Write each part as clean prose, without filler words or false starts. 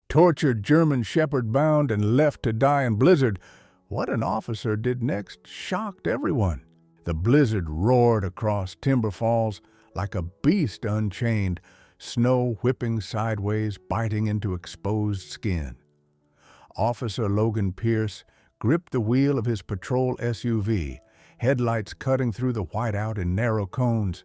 Tortured German shepherd bound and left to die in blizzard. What an officer did next shocked everyone. The blizzard roared across Timber Falls like a beast unchained, snow whipping sideways, biting into exposed skin. Officer Logan Pierce gripped the wheel of his patrol SUV, headlights cutting through the whiteout in narrow cones.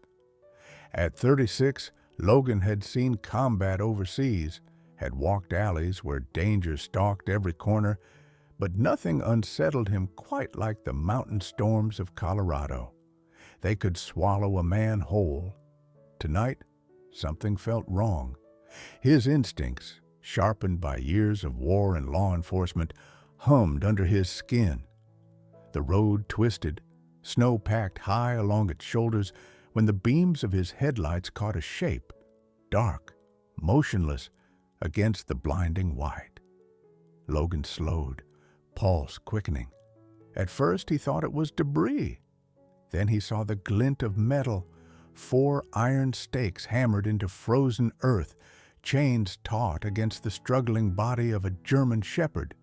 At 36, Logan had seen combat overseas, had walked alleys where danger stalked every corner, but nothing unsettled him quite like the mountain storms of Colorado. They could swallow a man whole. Tonight, something felt wrong. His instincts, sharpened by years of war and law enforcement, hummed under his skin. The road twisted, snow packed high along its shoulders, when the beams of his headlights caught a shape, dark, motionless, against the blinding white. Logan slowed, pulse quickening. At first he thought it was debris. Then he saw the glint of metal, 4 iron stakes hammered into frozen earth, chains taut against the struggling body of a German shepherd.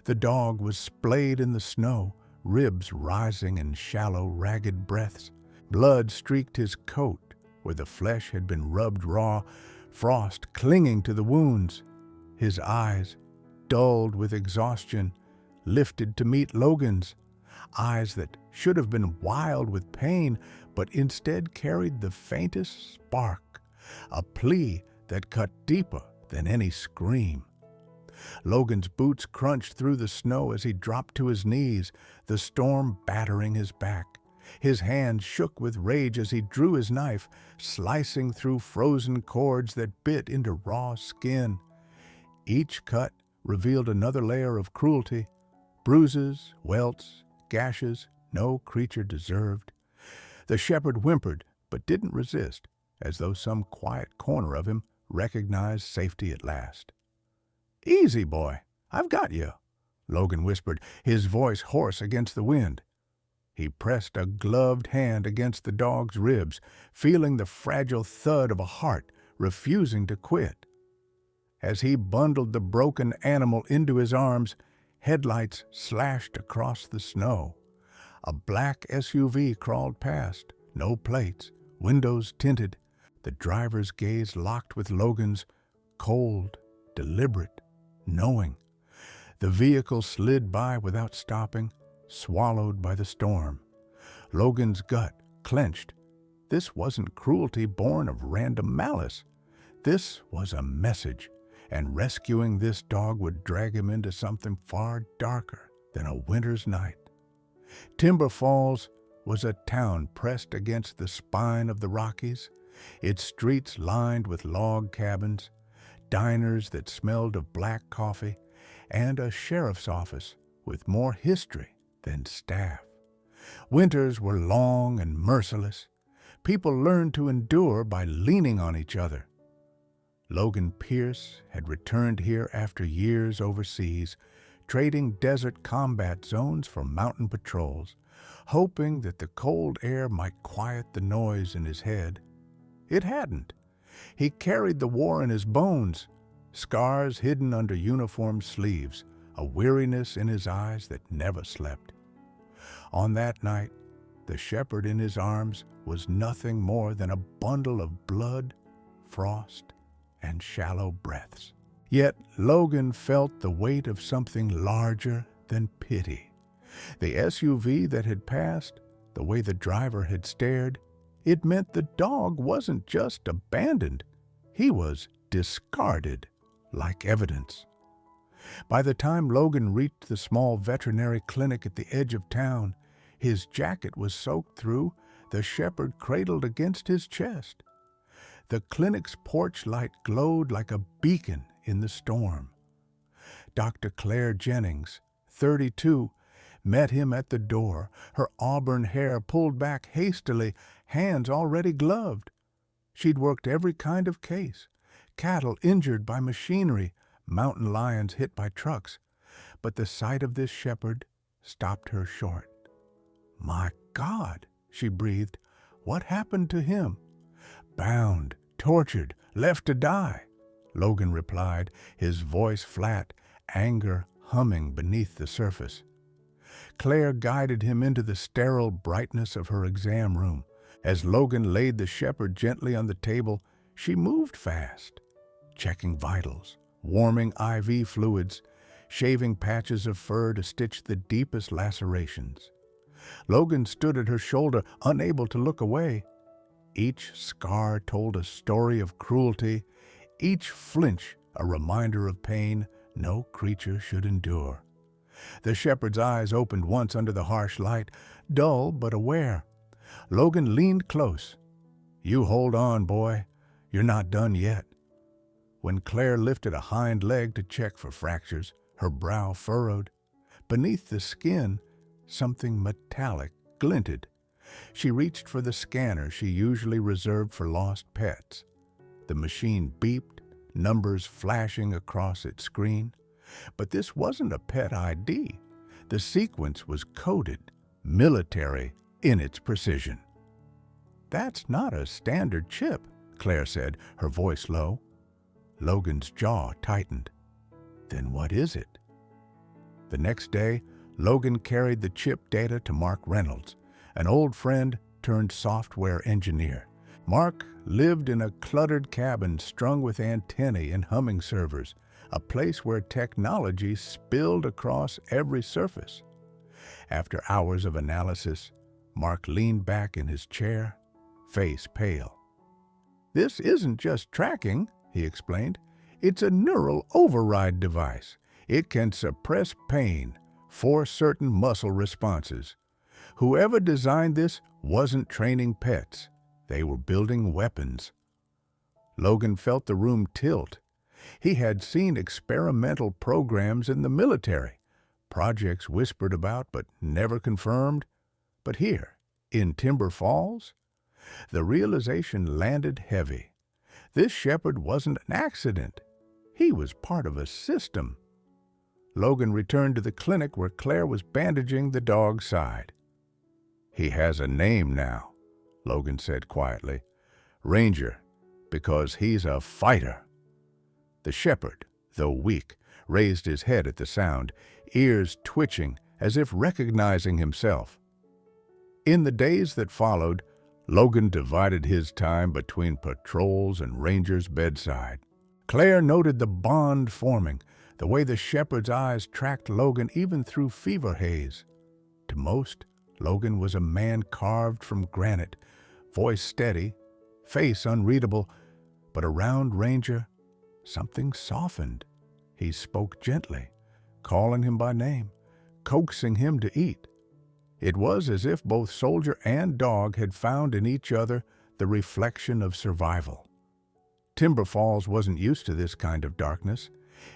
The dog was splayed in the snow, ribs rising in shallow, ragged breaths. Blood streaked his coat where the flesh had been rubbed raw, frost clinging to the wounds. His eyes, dulled with exhaustion, lifted to meet Logan's, eyes that should have been wild with pain, but instead carried the faintest spark, a plea that cut deeper than any scream. Logan's boots crunched through the snow as he dropped to his knees, the storm battering his back. His hand shook with rage as he drew his knife, slicing through frozen cords that bit into raw skin. Each cut revealed another layer of cruelty, bruises, welts, gashes no creature deserved. The shepherd whimpered, but didn't resist, as though some quiet corner of him recognized safety at last. "Easy, boy, I've got you," Logan whispered, his voice hoarse against the wind. He pressed a gloved hand against the dog's ribs, feeling the fragile thud of a heart refusing to quit. As he bundled the broken animal into his arms, headlights slashed across the snow. A black SUV crawled past, no plates, windows tinted. The driver's gaze locked with Logan's, cold, deliberate, knowing. The vehicle slid by without stopping, swallowed by the storm. Logan's gut clenched. This wasn't cruelty born of random malice. This was a message, and rescuing this dog would drag him into something far darker than a winter's night. Timber Falls was a town pressed against the spine of the Rockies, its streets lined with log cabins, diners that smelled of black coffee, and a sheriff's office with more history than staff. Winters were long and merciless. People learned to endure by leaning on each other. Logan Pierce had returned here after years overseas, trading desert combat zones for mountain patrols, hoping that the cold air might quiet the noise in his head. It hadn't. He carried the war in his bones, scars hidden under uniform sleeves, a weariness in his eyes that never slept. On that night, the shepherd in his arms was nothing more than a bundle of blood, frost, and shallow breaths. Yet Logan felt the weight of something larger than pity. The SUV that had passed, the way the driver had stared, it meant the dog wasn't just abandoned. He was discarded like evidence. By the time Logan reached the small veterinary clinic at the edge of town, his jacket was soaked through, the shepherd cradled against his chest. The clinic's porch light glowed like a beacon in the storm. Dr. Claire Jennings, 32, met him at the door, her auburn hair pulled back hastily, hands already gloved. She'd worked every kind of case, cattle injured by machinery, mountain lions hit by trucks, but the sight of this shepherd stopped her short. "My God," she breathed, "what happened to him?" "Bound, tortured, left to die," Logan replied, his voice flat, anger humming beneath the surface. Claire guided him into the sterile brightness of her exam room. As Logan laid the shepherd gently on the table, she moved fast, checking vitals, warming IV fluids, shaving patches of fur to stitch the deepest lacerations. Logan stood at her shoulder, unable to look away. Each scar told a story of cruelty, each flinch a reminder of pain no creature should endure. The shepherd's eyes opened once under the harsh light, dull but aware. Logan leaned close. "You hold on, boy. You're not done yet." When Claire lifted a hind leg to check for fractures, her brow furrowed. Beneath the skin, something metallic glinted. She reached for the scanner she usually reserved for lost pets. The machine beeped, numbers flashing across its screen. But this wasn't a pet ID. The sequence was coded, military in its precision. "That's not a standard chip," Claire said, her voice low. Logan's jaw tightened. "Then what is it?" The next day, Logan carried the chip data to Mark Reynolds, an old friend turned software engineer. Mark lived in a cluttered cabin strung with antennae and humming servers, a place where technology spilled across every surface. After hours of analysis, Mark leaned back in his chair, face pale. "This isn't just tracking," he explained. "It's a neural override device. It can suppress pain, force certain muscle responses. Whoever designed this wasn't training pets. They were building weapons." Logan felt the room tilt. He had seen experimental programs in the military, projects whispered about but never confirmed. But here, in Timber Falls, the realization landed heavy. This shepherd wasn't an accident. He was part of a system. Logan returned to the clinic where Claire was bandaging the dog's side. "He has a name now," Logan said quietly. "Ranger, because he's a fighter." The shepherd, though weak, raised his head at the sound, ears twitching as if recognizing himself. In the days that followed, Logan divided his time between patrols and Ranger's bedside. Claire noted the bond forming, the way the shepherd's eyes tracked Logan even through fever haze. To most, Logan was a man carved from granite, voice steady, face unreadable, but around Ranger, something softened. He spoke gently, calling him by name, coaxing him to eat. It was as if both soldier and dog had found in each other the reflection of survival. Timber Falls wasn't used to this kind of darkness.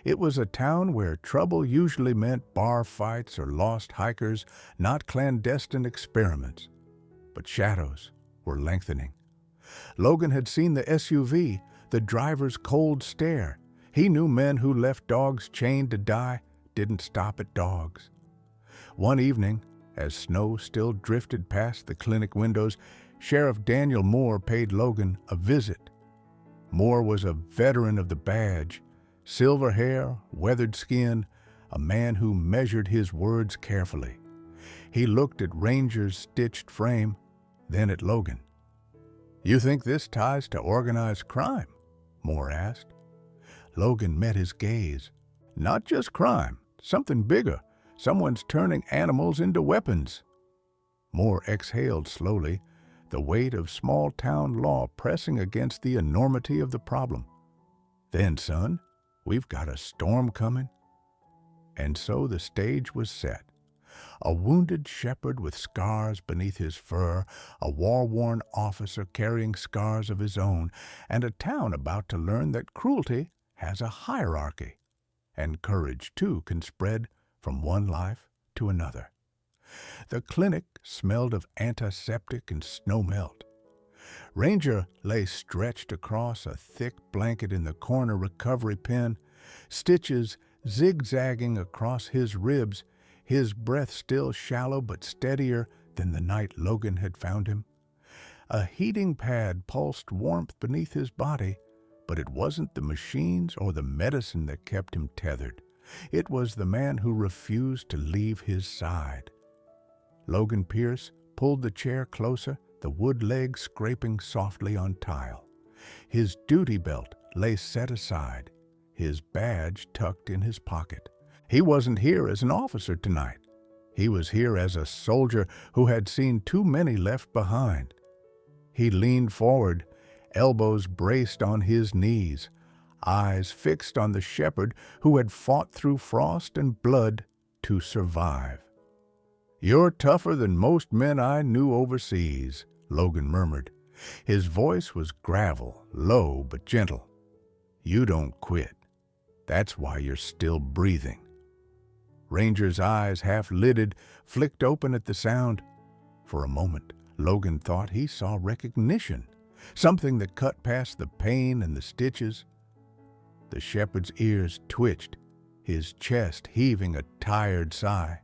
It was a town where trouble usually meant bar fights or lost hikers, not clandestine experiments. But shadows were lengthening. Logan had seen the SUV, the driver's cold stare. He knew men who left dogs chained to die didn't stop at dogs. One evening, as snow still drifted past the clinic windows, Sheriff Daniel Moore paid Logan a visit. Moore was a veteran of the badge, silver hair, weathered skin, a man who measured his words carefully. He looked at Ranger's stitched frame, then at Logan. "You think this ties to organized crime?" Moore asked. Logan met his gaze. "Not just crime, something bigger. Someone's turning animals into weapons." Moore exhaled slowly, the weight of small-town law pressing against the enormity of the problem. "Then, son, we've got a storm coming." And so the stage was set. A wounded shepherd with scars beneath his fur, a war-worn officer carrying scars of his own, and a town about to learn that cruelty has a hierarchy, and courage, too, can spread from one life to another. The clinic smelled of antiseptic and snowmelt. Ranger lay stretched across a thick blanket in the corner recovery pen, stitches zigzagging across his ribs, his breath still shallow but steadier than the night Logan had found him. A heating pad pulsed warmth beneath his body, But it wasn't the machines or the medicine that kept him tethered. It was the man who refused to leave his side. Logan Pierce pulled the chair closer, the wood leg scraping softly on tile. His duty belt lay set aside, his badge tucked in his pocket. He wasn't here as an officer tonight. He was here as a soldier who had seen too many left behind. He leaned forward, elbows braced on his knees, eyes fixed on the shepherd who had fought through frost and blood to survive. "You're tougher than most men I knew overseas," Logan murmured. His voice was gravel, low but gentle. "You don't quit. That's why you're still breathing." Ranger's eyes, half-lidded, flicked open at the sound. For a moment, Logan thought he saw recognition, something that cut past the pain and the stitches. The shepherd's ears twitched, his chest heaving a tired sigh.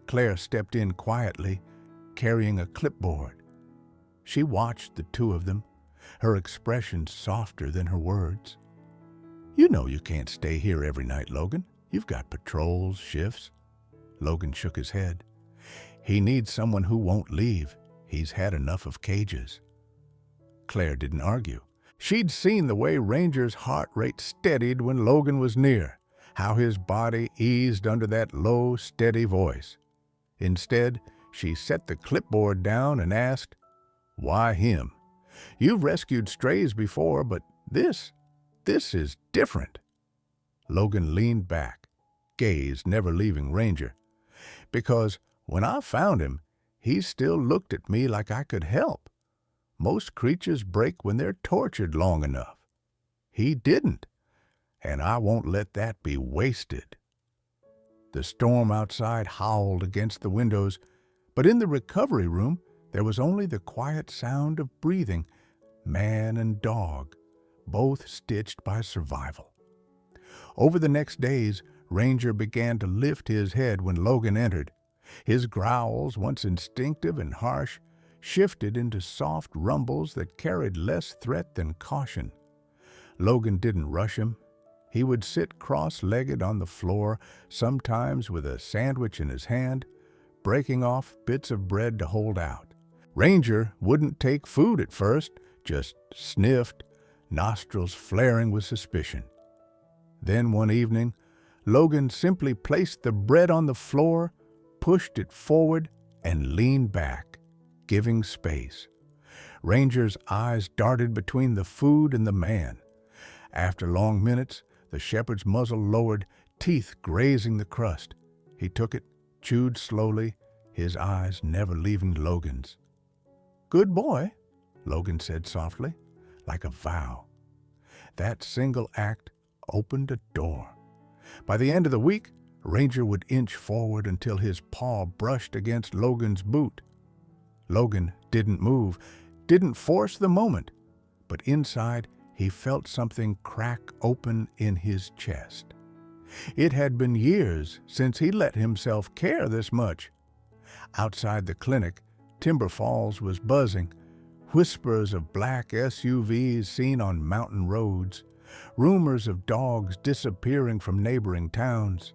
Claire stepped in quietly, carrying a clipboard. She watched the two of them, her expression softer than her words. "You know you can't stay here every night, Logan. You've got patrols, shifts." Logan shook his head. "He needs someone who won't leave. He's had enough of cages." Claire didn't argue. She'd seen the way Ranger's heart rate steadied when Logan was near, how his body eased under that low, steady voice. Instead, she set the clipboard down and asked, "Why him? You've rescued strays before, but this is different." Logan leaned back, gaze never leaving Ranger. "Because when I found him, he still looked at me like I could help. Most creatures break when they're tortured long enough. He didn't, and I won't let that be wasted." The storm outside howled against the windows, but in the recovery room there was only the quiet sound of breathing, man and dog, both stitched by survival. Over the next days, Ranger began to lift his head when Logan entered. His growls, once instinctive and harsh, shifted into soft rumbles that carried less threat than caution. Logan didn't rush him. He would sit cross-legged on the floor, sometimes with a sandwich in his hand, breaking off bits of bread to hold out. Ranger wouldn't take food at first, just sniffed, nostrils flaring with suspicion. Then one evening, Logan simply placed the bread on the floor, pushed it forward, and leaned back, giving space. Ranger's eyes darted between the food and the man. After long minutes, the shepherd's muzzle lowered, teeth grazing the crust. He took it, chewed slowly, his eyes never leaving Logan's. "Good boy," Logan said softly, like a vow. That single act opened a door. By the end of the week, Ranger would inch forward until his paw brushed against Logan's boot. Logan didn't move, didn't force the moment, but inside he felt something crack open in his chest. It had been years since he let himself care this much. Outside the clinic, Timber Falls was buzzing, whispers of black SUVs seen on mountain roads, rumors of dogs disappearing from neighboring towns.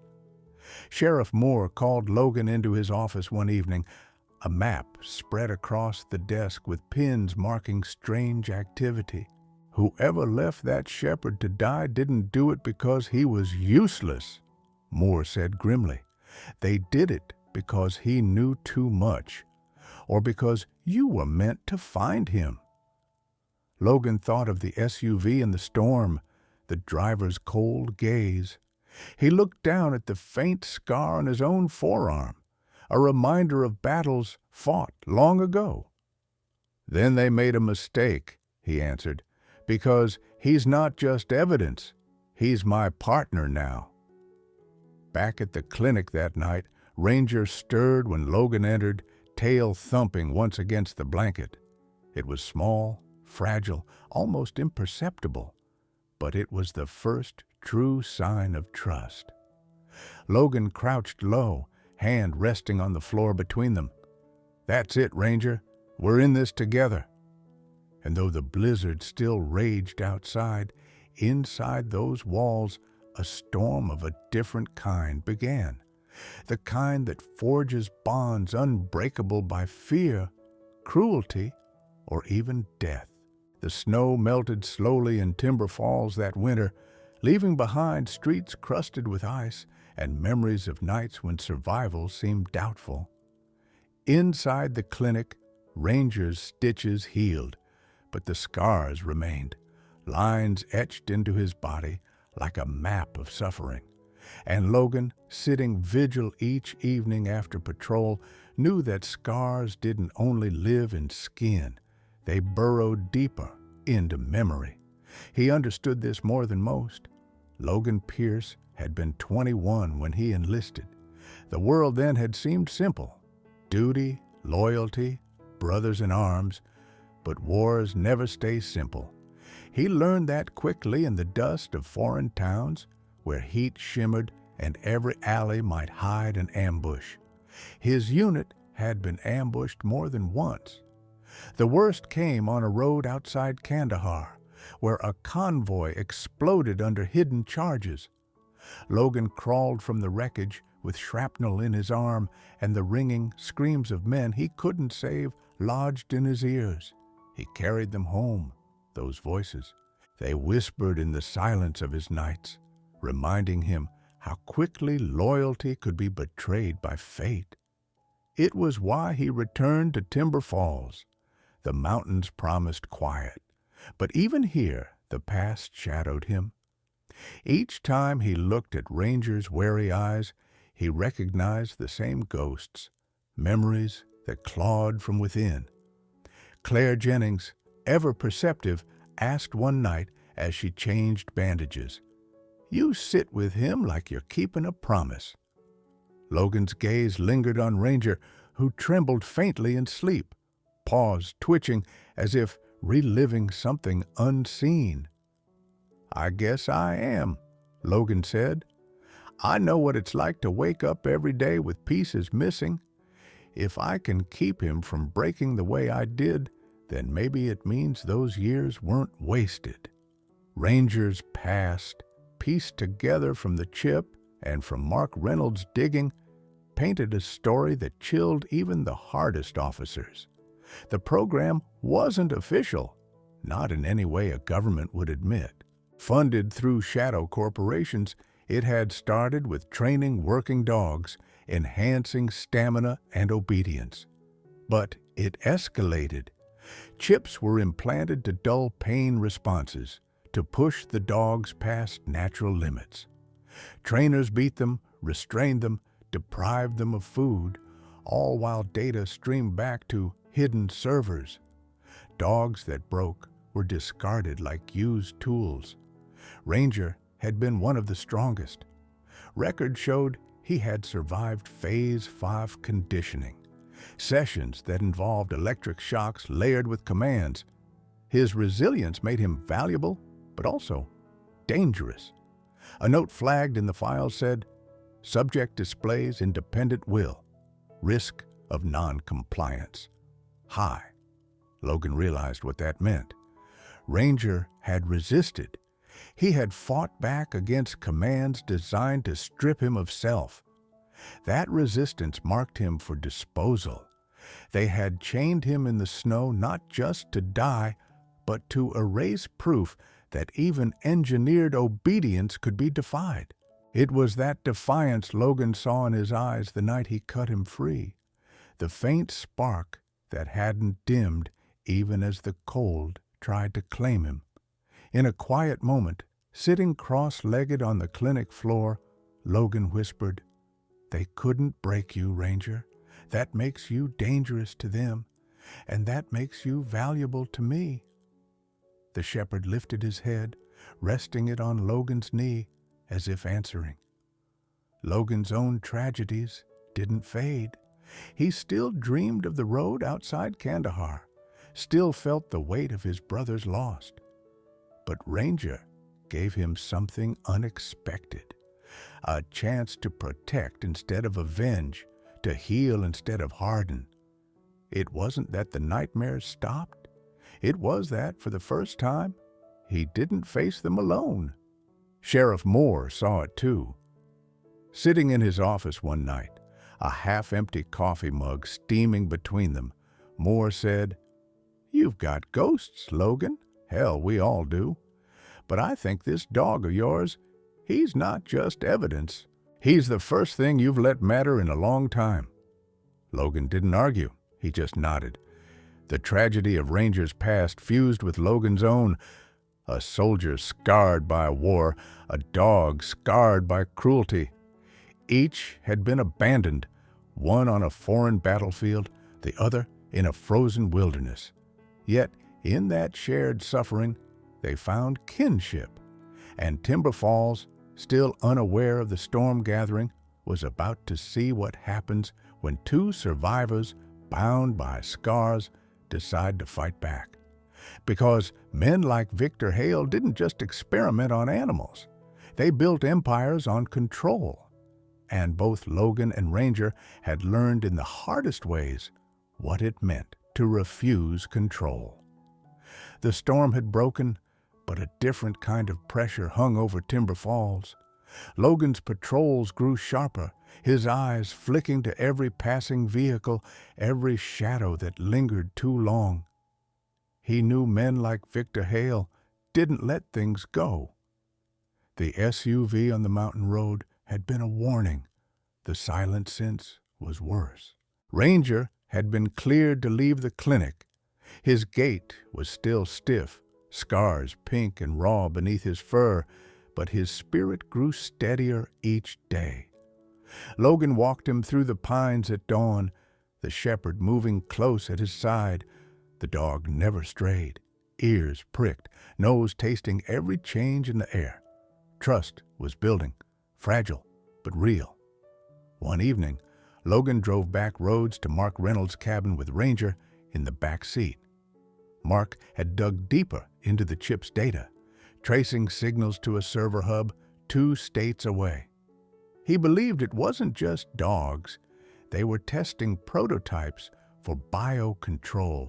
Sheriff Moore called Logan into his office one evening, a map spread across the desk with pins marking strange activity. "Whoever left that shepherd to die didn't do it because he was useless," Moore said grimly. "They did it because he knew too much, or because you were meant to find him." Logan thought of the SUV in the storm, the driver's cold gaze. He looked down at the faint scar on his own forearm, a reminder of battles fought long ago. "Then they made a mistake," he answered, "because he's not just evidence, he's my partner now." Back at the clinic that night, Ranger stirred when Logan entered, tail thumping once against the blanket. It was small, fragile, almost imperceptible, but it was the first true sign of trust. Logan crouched low, hand resting on the floor between them. "That's it, Ranger. We're in this together." And though the blizzard still raged outside, inside those walls a storm of a different kind began. The kind that forges bonds unbreakable by fear, cruelty, or even death. The snow melted slowly in Timber Falls that winter, leaving behind streets crusted with ice and memories of nights when survival seemed doubtful. Inside the clinic, Ranger's stitches healed, but the scars remained, lines etched into his body like a map of suffering. And Logan, sitting vigil each evening after patrol, knew that scars didn't only live in skin, they burrowed deeper into memory. He understood this more than most. Logan Pierce had been 21 when he enlisted. The world then had seemed simple: duty, loyalty, brothers in arms. But wars never stay simple. He learned that quickly in the dust of foreign towns, where heat shimmered and every alley might hide an ambush. His unit had been ambushed more than once. The worst came on a road outside Kandahar, where a convoy exploded under hidden charges. Logan crawled from the wreckage with shrapnel in his arm, and the ringing screams of men he couldn't save lodged in his ears. He carried them home, those voices. They whispered in the silence of his nights, reminding him how quickly loyalty could be betrayed by fate. It was why he returned to Timber Falls. The mountains promised quiet, but even here the past shadowed him. Each time he looked at Ranger's wary eyes, he recognized the same ghosts, memories that clawed from within. Claire Jennings, ever perceptive, asked one night as she changed bandages, "You sit with him like you're keeping a promise." Logan's gaze lingered on Ranger, who trembled faintly in sleep, paws twitching as if reliving something unseen. "I guess I am," Logan said. "I know what it's like to wake up every day with pieces missing. If I can keep him from breaking the way I did, then maybe it means those years weren't wasted." Ranger's past, pieced together from the chip and from Mark Reynolds' digging, painted a story that chilled even the hardest officers. The program wasn't official, not in any way a government would admit. Funded through shadow corporations, it had started with training working dogs, enhancing stamina and obedience. But it escalated. Chips were implanted to dull pain responses, to push the dogs past natural limits. Trainers beat them, restrained them, deprived them of food, all while data streamed back to hidden servers. Dogs that broke were discarded like used tools. Ranger had been one of the strongest. Records showed he had survived Phase 5 conditioning, sessions that involved electric shocks layered with commands. His resilience made him valuable, but also dangerous. A note flagged in the file said, "Subject displays independent will. Risk of non-compliance high." Logan realized what that meant. Ranger had resisted. He had fought back against commands designed to strip him of self. That resistance marked him for disposal. They had chained him in the snow not just to die, but to erase proof that even engineered obedience could be defied. It was that defiance Logan saw in his eyes the night he cut him free, the faint spark that hadn't dimmed even as the cold tried to claim him. In a quiet moment, sitting cross-legged on the clinic floor, Logan whispered, "They couldn't break you, Ranger. That makes you dangerous to them, and that makes you valuable to me." The shepherd lifted his head, resting it on Logan's knee, as if answering. Logan's own tragedies didn't fade. He still dreamed of the road outside Kandahar, still felt the weight of his brother's loss. But Ranger gave him something unexpected, a chance to protect instead of avenge, to heal instead of harden. It wasn't that the nightmares stopped. It was that, for the first time, he didn't face them alone. Sheriff Moore saw it too. Sitting in his office one night, a half-empty coffee mug steaming between them, Moore said, "You've got ghosts, Logan. Hell, we all do. But I think this dog of yours, he's not just evidence. He's the first thing you've let matter in a long time." Logan didn't argue. He just nodded. The tragedy of Ranger's past fused with Logan's own. A soldier scarred by war, a dog scarred by cruelty. Each had been abandoned, one on a foreign battlefield, the other in a frozen wilderness. Yet, in that shared suffering, they found kinship, and Timber Falls, still unaware of the storm gathering, was about to see what happens when two survivors, bound by scars, decide to fight back. Because men like Victor Hale didn't just experiment on animals. They built empires on control. And both Logan and Ranger had learned in the hardest ways what it meant to refuse control. The storm had broken, but a different kind of pressure hung over Timber Falls. Logan's patrols grew sharper, his eyes flicking to every passing vehicle, every shadow that lingered too long. He knew men like Victor Hale didn't let things go. The SUV on the mountain road had been a warning. The silent sense was worse. Ranger had been cleared to leave the clinic. His gait was still stiff, scars pink and raw beneath his fur, but his spirit grew steadier each day. Logan walked him through the pines at dawn, the shepherd moving close at his side. The dog never strayed, ears pricked, nose tasting every change in the air. Trust was building, fragile but real. One evening, Logan drove back roads to Mark Reynolds' cabin with Ranger in the back seat. Mark had dug deeper into the chip's data, tracing signals to a server hub 2 states away. He believed it wasn't just dogs. They were testing prototypes for biocontrol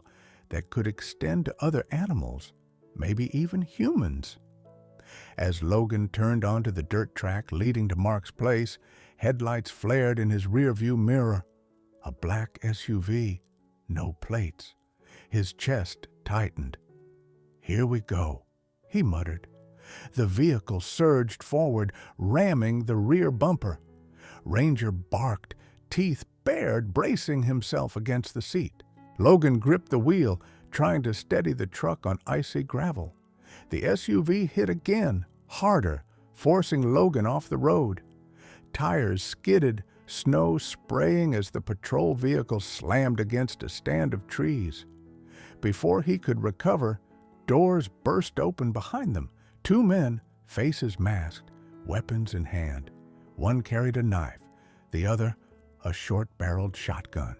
that could extend to other animals, maybe even humans. As Logan turned onto the dirt track leading to Mark's place, headlights flared in his rearview mirror. A black SUV, no plates. His chest tightened. "Here we go," he muttered. The vehicle surged forward, ramming the rear bumper. Ranger barked, teeth bared, bracing himself against the seat. Logan gripped the wheel, trying to steady the truck on icy gravel. The SUV hit again, harder, forcing Logan off the road. Tires skidded, snow spraying as the patrol vehicle slammed against a stand of trees. Before he could recover, doors burst open behind them. 2 men, faces masked, weapons in hand. One carried a knife, the other a short-barreled shotgun.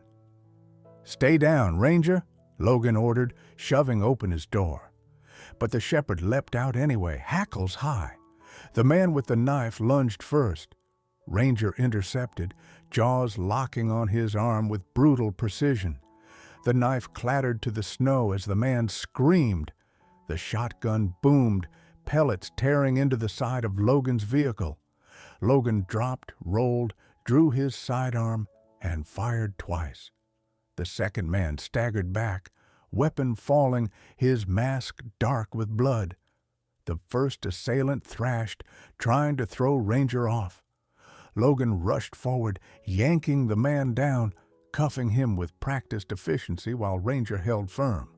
"Stay down, Ranger," Logan ordered, shoving open his door. But the shepherd leapt out anyway, hackles high. The man with the knife lunged first. Ranger intercepted, jaws locking on his arm with brutal precision. The knife clattered to the snow as the man screamed. The shotgun boomed, pellets tearing into the side of Logan's vehicle. Logan dropped, rolled, drew his sidearm, and fired twice. The second man staggered back, weapon falling, his mask dark with blood. The first assailant thrashed, trying to throw Ranger off. Logan rushed forward, yanking the man down, cuffing him with practiced efficiency while Ranger held firm.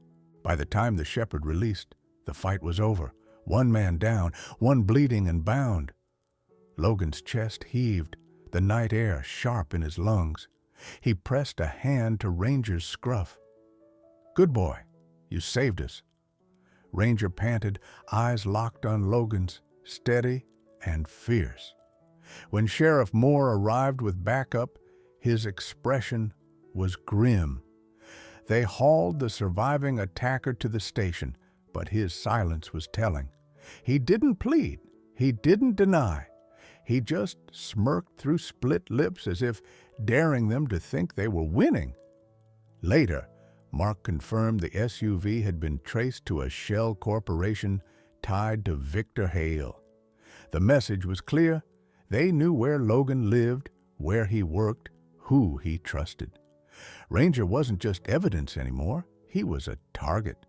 By the time the shepherd released, the fight was over. 1 man down, 1 bleeding and bound. Logan's chest heaved, the night air sharp in his lungs. He pressed a hand to Ranger's scruff. "Good boy, you saved us." Ranger panted, eyes locked on Logan's, steady and fierce. When Sheriff Moore arrived with backup, his expression was grim. They hauled the surviving attacker to the station, but his silence was telling. He didn't plead, he didn't deny. He just smirked through split lips as if daring them to think they were winning. Later, Mark confirmed the SUV had been traced to a shell corporation tied to Victor Hale. The message was clear. They knew where Logan lived, where he worked, who he trusted. Ranger wasn't just evidence anymore, he was a target.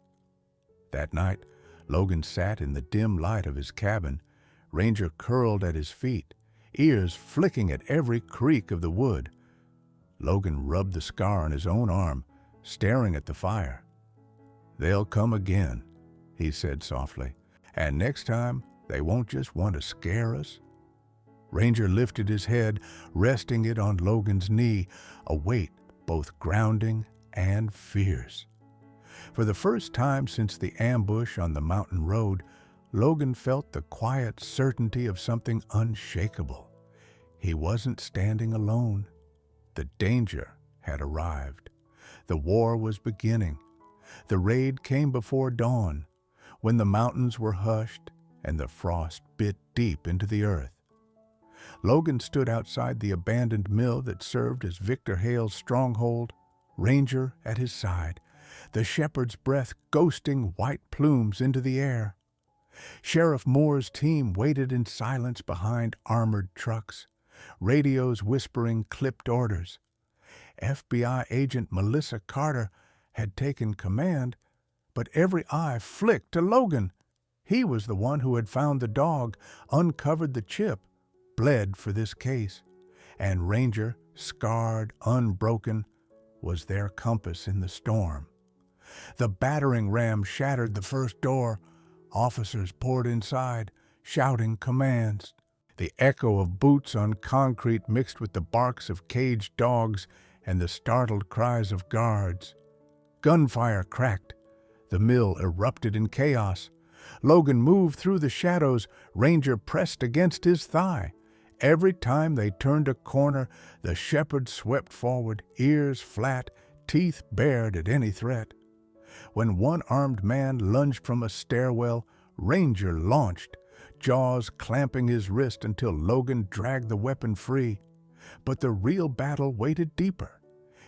That night, Logan sat in the dim light of his cabin, Ranger curled at his feet, ears flicking at every creak of the wood. Logan rubbed the scar on his own arm, staring at the fire. "They'll come again," he said softly, "and next time they won't just want to scare us." Ranger lifted his head, resting it on Logan's knee, a weight both grounding and fierce. For the first time since the ambush on the mountain road, Logan felt the quiet certainty of something unshakable. He wasn't standing alone. The danger had arrived. The war was beginning. The raid came before dawn, when the mountains were hushed and the frost bit deep into the earth. Logan stood outside the abandoned mill that served as Victor Hale's stronghold, Ranger at his side, the shepherd's breath ghosting white plumes into the air. Sheriff Moore's team waited in silence behind armored trucks, radios whispering clipped orders. FBI agent Melissa Carter had taken command, but every eye flicked to Logan. He was the one who had found the dog, uncovered the chip, bled for this case, and Ranger, scarred, unbroken, was their compass in the storm. The battering ram shattered the first door. Officers poured inside, shouting commands. The echo of boots on concrete mixed with the barks of caged dogs and the startled cries of guards. Gunfire cracked. The mill erupted in chaos. Logan moved through the shadows, Ranger pressed against his thigh. Every time they turned a corner, the shepherd swept forward, ears flat, teeth bared at any threat. When one armed man lunged from a stairwell, Ranger launched, jaws clamping his wrist until Logan dragged the weapon free. But the real battle waited deeper.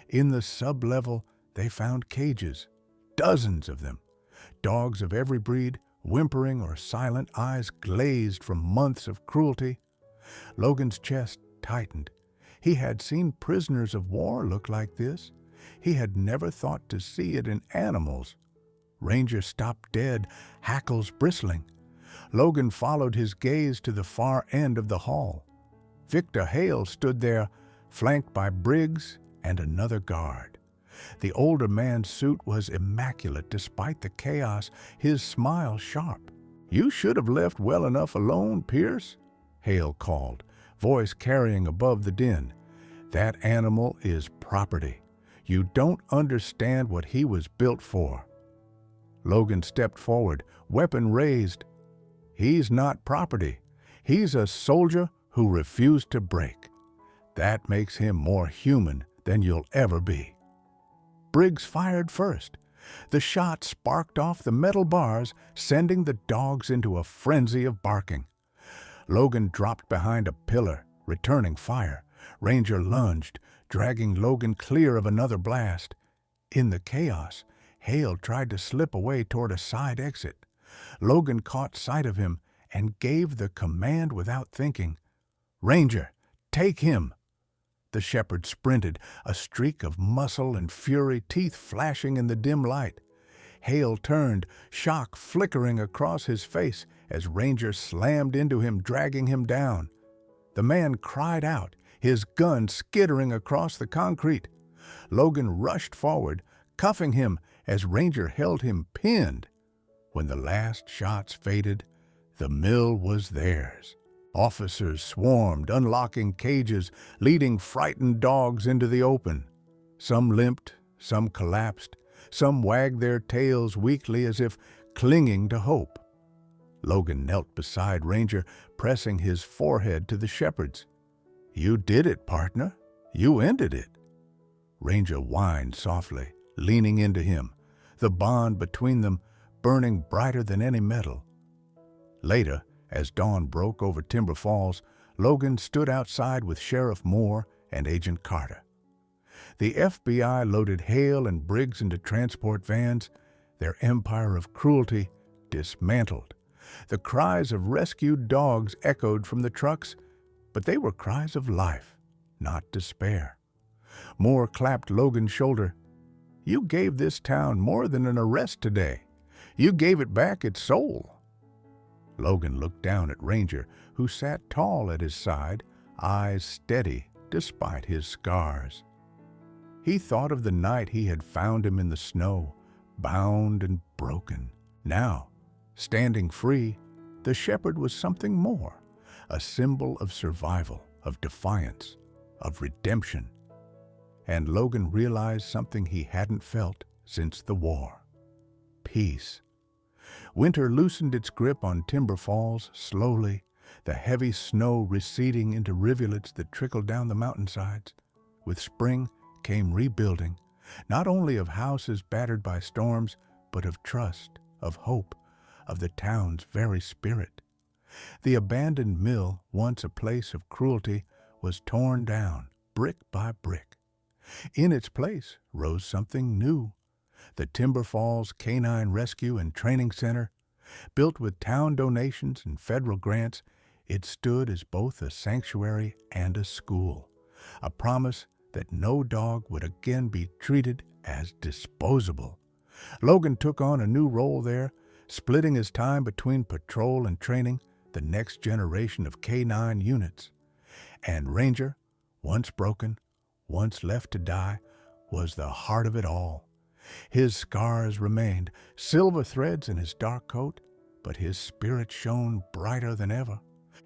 In the sub-level, they found cages, dozens of them. Dogs of every breed, whimpering or silent, eyes glazed from months of cruelty. Logan's chest tightened. He had seen prisoners of war look like this. He had never thought to see it in animals. Ranger stopped dead, hackles bristling. Logan followed his gaze to the far end of the hall. Victor Hale stood there, flanked by Briggs and another guard. The older man's suit was immaculate despite the chaos, his smile sharp. "You should have left well enough alone, Pierce," Hale called, voice carrying above the din. "That animal is property. You don't understand what he was built for." Logan stepped forward, weapon raised. "He's not property. He's a soldier who refused to break. That makes him more human than you'll ever be." Briggs fired first. The shot sparked off the metal bars, sending the dogs into a frenzy of barking. Logan dropped behind a pillar, returning fire. Ranger lunged, dragging Logan clear of another blast. In the chaos, Hale tried to slip away toward a side exit. Logan caught sight of him and gave the command without thinking. "Ranger, take him!" The shepherd sprinted, a streak of muscle and fury, teeth flashing in the dim light. Hale turned, shock flickering across his face as Ranger slammed into him, dragging him down. The man cried out, his gun skittering across the concrete. Logan rushed forward, cuffing him as Ranger held him pinned. When the last shots faded, the mill was theirs. Officers swarmed, unlocking cages, leading frightened dogs into the open. Some limped, some collapsed, some wagged their tails weakly as if clinging to hope. Logan knelt beside Ranger, pressing his forehead to the shepherd's. "You did it, partner. You ended it." Ranger whined softly, leaning into him, the bond between them burning brighter than any metal. Later, as dawn broke over Timber Falls, Logan stood outside with Sheriff Moore and Agent Carter. The FBI loaded Hale and Briggs into transport vans, their empire of cruelty dismantled. The cries of rescued dogs echoed from the trucks, but they were cries of life, not despair. Moore clapped Logan's shoulder. "You gave this town more than an arrest today. You gave it back its soul." Logan looked down at Ranger, who sat tall at his side, eyes steady despite his scars. He thought of the night he had found him in the snow, bound and broken. Now, standing free, the shepherd was something more, a symbol of survival, of defiance, of redemption. And Logan realized something he hadn't felt since the war: peace. Winter loosened its grip on Timber Falls slowly, the heavy snow receding into rivulets that trickled down the mountainsides. With spring came rebuilding, not only of houses battered by storms, but of trust, of hope, of the town's very spirit. The abandoned mill, once a place of cruelty, was torn down, brick by brick. In its place rose something new: the Timber Falls Canine Rescue and Training Center. Built with town donations and federal grants, it stood as both a sanctuary and a school, a promise that no dog would again be treated as disposable. Logan took on a new role there, splitting his time between patrol and training the next generation of K9 units. And Ranger, once broken, once left to die, was the heart of it all. His scars remained, silver threads in his dark coat, but his spirit shone brighter than ever.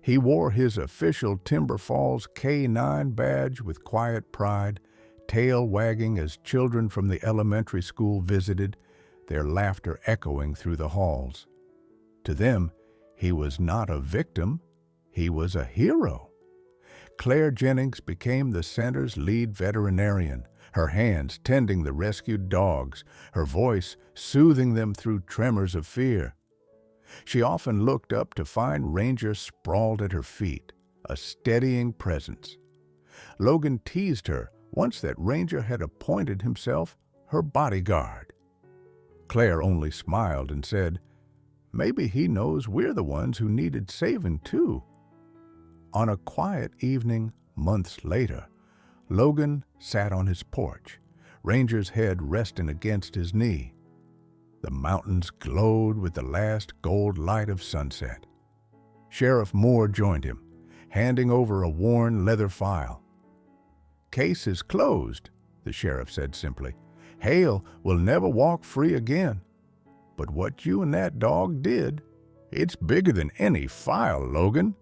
He wore his official Timber Falls K9 badge with quiet pride, tail wagging as children from the elementary school visited, their laughter echoing through the halls. To them, he was not a victim, he was a hero. Claire Jennings became the center's lead veterinarian, her hands tending the rescued dogs, her voice soothing them through tremors of fear. She often looked up to find Ranger sprawled at her feet, a steadying presence. Logan teased her once that Ranger had appointed himself her bodyguard. Claire only smiled and said, "Maybe he knows we're the ones who needed saving too." On a quiet evening months later, Logan sat on his porch, Ranger's head resting against his knee. The mountains glowed with the last gold light of sunset. Sheriff Moore joined him, handing over a worn leather file. "Case is closed," the sheriff said simply. "Hale will never walk free again. But what you and that dog did, it's bigger than any file, Logan."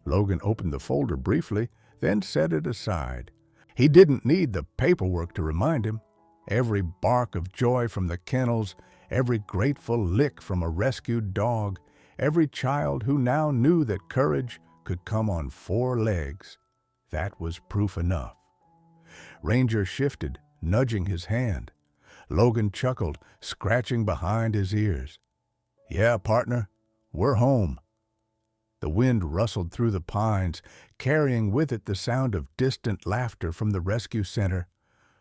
Logan opened the folder briefly, then set it aside. He didn't need the paperwork to remind him. Every bark of joy from the kennels, every grateful lick from a rescued dog, every child who now knew that courage could come on 4 legs, that was proof enough. Ranger shifted, nudging his hand. Logan chuckled, scratching behind his ears. "Yeah, partner, we're home." The wind rustled through the pines, carrying with it the sound of distant laughter from the rescue center.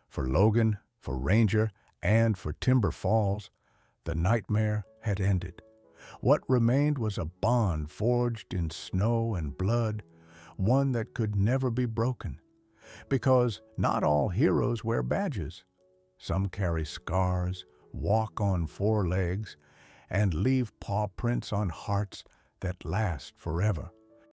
For Logan, for Ranger, and for Timber Falls, the nightmare had ended. What remained was a bond forged in snow and blood, one that could never be broken. Because not all heroes wear badges. Some carry scars, walk on 4 legs, and leave paw prints on hearts that last forever.